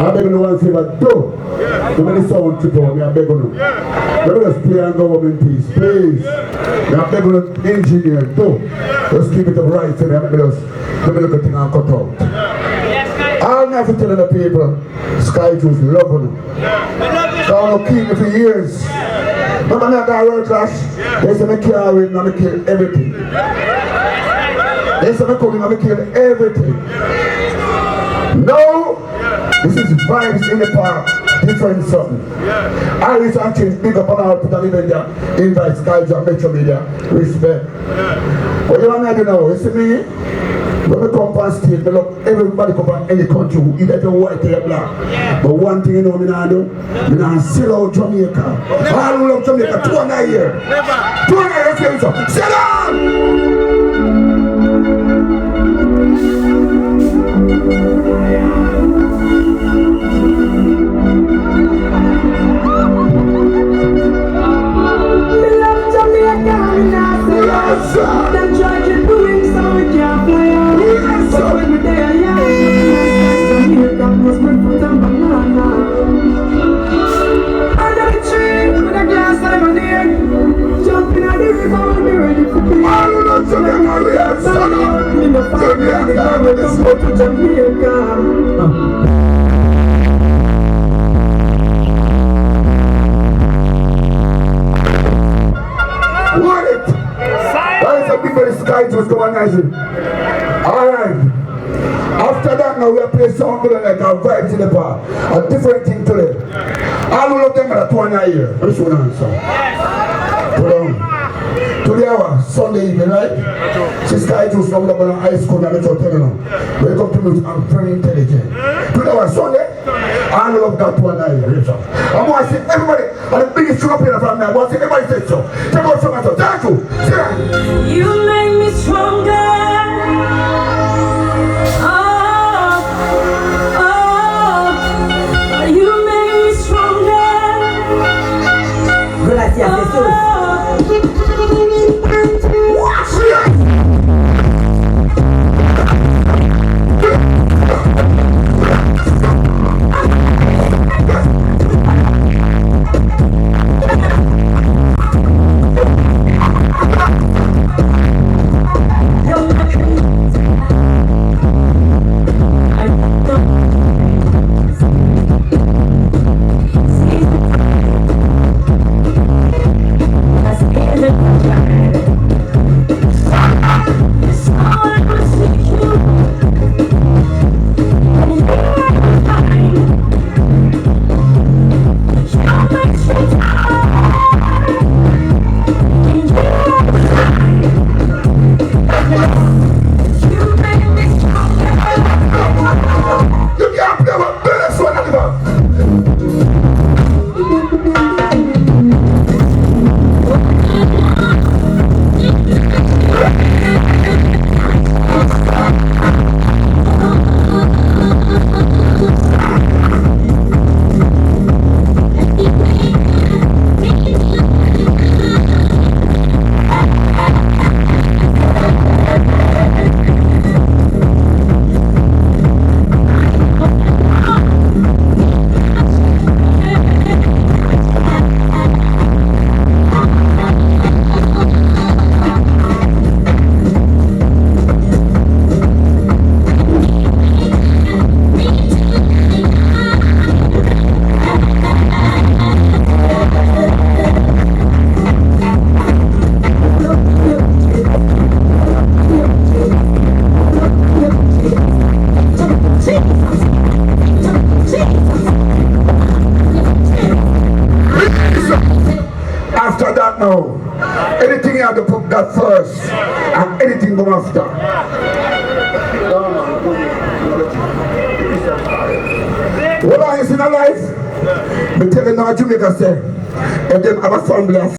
I'm begging you one favor, do. The many sound to go, I'm begging you. Let me just play and government peace, please. I'm begging you, engineer, do. Just keep it up right to me, let me look at thing and cut out. I'm not telling the people, Sky Juice loving them. So I'm keep it for years. Remember me at that road clash? They say me carry and me kill everything. They say me come and me kill everything. No! This is vibes in the park, different something. I wish I change big up on our put an event there, invite Sky Juice, Metro Media, respect. But you know what I do now, you see me? When we come on stage, look, everybody come from any country, either you're white or you're black. But one thing you know me now do, me now sell out Jamaica. All who love Jamaica, 200 years. 200 years, sell out! Them try to do it so we can't play out. But when we there, yeah, Jamaica must bring foot and banana. Under the tree with a glass lemonade, jumping at the river and be ready for me. All who love Jamaica, we are son of Jamaica, with the smoke to Jamaica. What it? That is a big very Sky Juice organizing. Alright. After that now we are playing sound like a vibe to the bar. A different thing today. All of them are 200 years. Let's show them some. Put on. Today our Sunday evening, right? See Sky Juice now we're going to high school and Metro Terminal. Welcome to music, I'm very intelligent. Today our Sunday, all of that 200 years. I want to see everybody, and the biggest champion from me, I want to see everybody say so. Take out from us, thank you. You make me stronger. Oh, you make me stronger. Gracias, Jesús. After that now, anything you have to put that first, and anything go after. What are you in a life? But tell them now Jamaica say, if them have a family